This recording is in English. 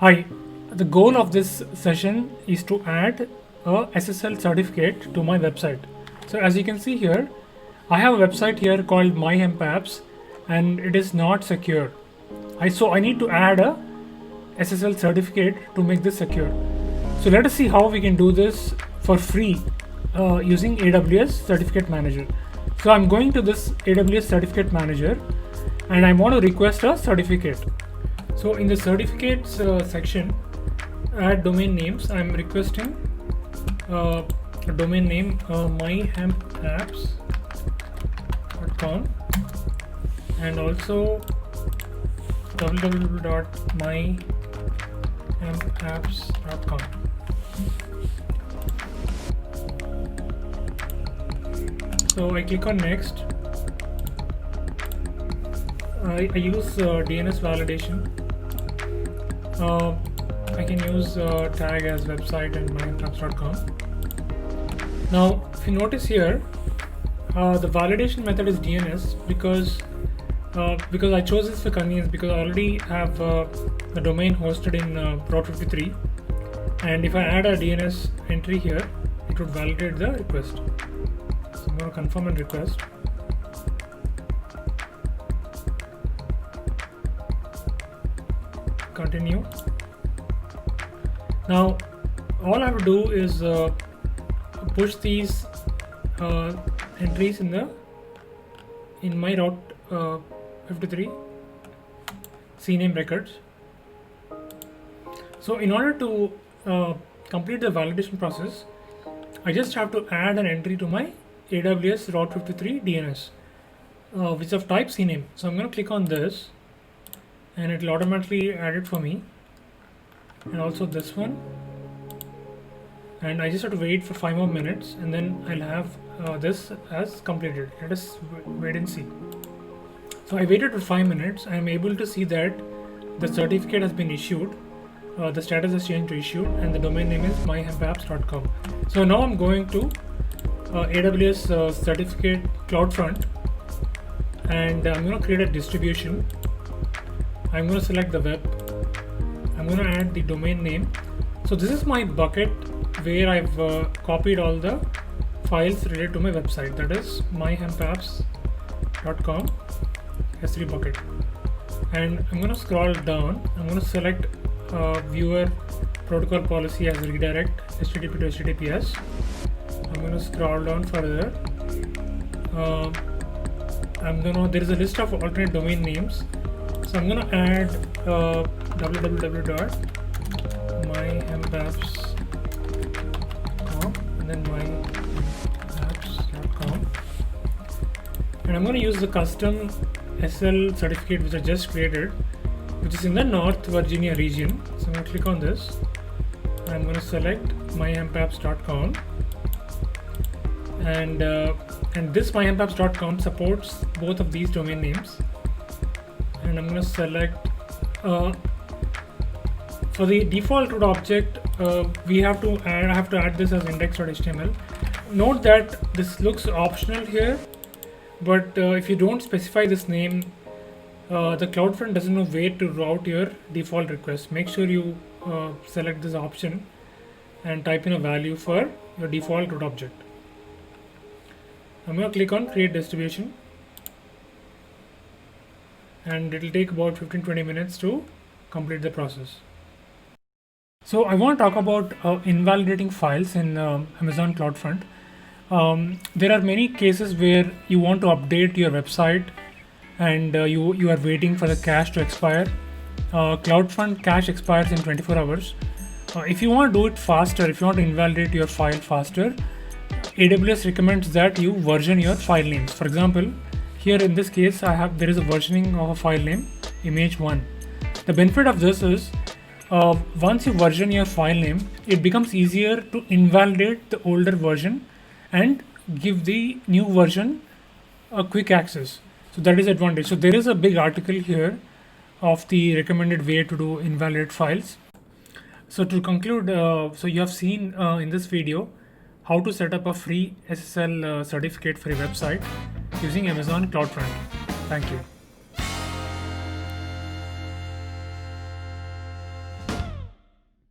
Hi, the goal of this session is to add a SSL certificate to my website. So as you can see here, I have a website here called My Hemp Apps and it is not secure. So I need to add a SSL certificate to make this secure. So let us see how we can do this for free using AWS Certificate Manager. So I'm going to this AWS Certificate Manager and I want to request a certificate. So in the certificates section, add domain names. I'm requesting a domain name myhempapps.com and also www.myhempapps.com. So I click on next. I use DNS validation. I can use tag as website and myhempapps.com. Now, if you notice here, the validation method is DNS because I chose this for convenience because I already have the domain hosted in Route 53, and if I add a DNS entry here, it would validate the request. So I'm going to confirm and request. Continue. Now all I have to do is push these entries in my Route 53 CNAME records. So in order to complete the validation process, I just have to add an entry to my AWS Route 53 DNS which is of type CNAME. So I'm going to click on this and it will automatically add it for me, and also this one, and I just have to wait for 5 more minutes and then I'll have this as completed. Let us wait and see. So I waited for 5 minutes. I am able to see that the certificate has been issued, the status has changed to issued, and the domain name is myhempapps.com. So now I'm going to AWS Certificate CloudFront and I'm going to create a distribution. I'm going to select the web. I'm going to add the domain name. So this is my bucket where I've copied all the files related to my website, that is myhempapps.com S3 bucket. And I'm going to scroll down. I'm going to select viewer protocol policy as redirect HTTP to HTTPS. I'm going to scroll down further. There is a list of alternate domain names. So I'm going to add www.myhempapps.com and then myhempapps.com, and I'm going to use the custom SSL certificate which I just created, which is in the North Virginia region. So I'm going to click on this. I'm going to select myhempapps.com, and this myhempapps.com supports both of these domain names. And I'm going to select for the default root object. I have to add this as index.html. Note that this looks optional here, but if you don't specify this name, the CloudFront doesn't know where to route your default request. Make sure you select this option and type in a value for your default root object. I'm going to click on create distribution, and it will take about 15-20 minutes to complete the process. So I want to talk about invalidating files in Amazon CloudFront. There are many cases where you want to update your website and you are waiting for the cache to expire. CloudFront cache expires in 24 hours. If you want to do it faster, if you want to invalidate your file faster, AWS recommends that you version your file names. For example, here in this case, there is a versioning of a file name, image1. The benefit of this is once you version your file name, it becomes easier to invalidate the older version and give the new version a quick access. So that is advantage. So there is a big article here of the recommended way to do invalidate files. So to conclude, so you have seen in this video how to set up a free SSL certificate for your website using Amazon CloudFront. Thank you.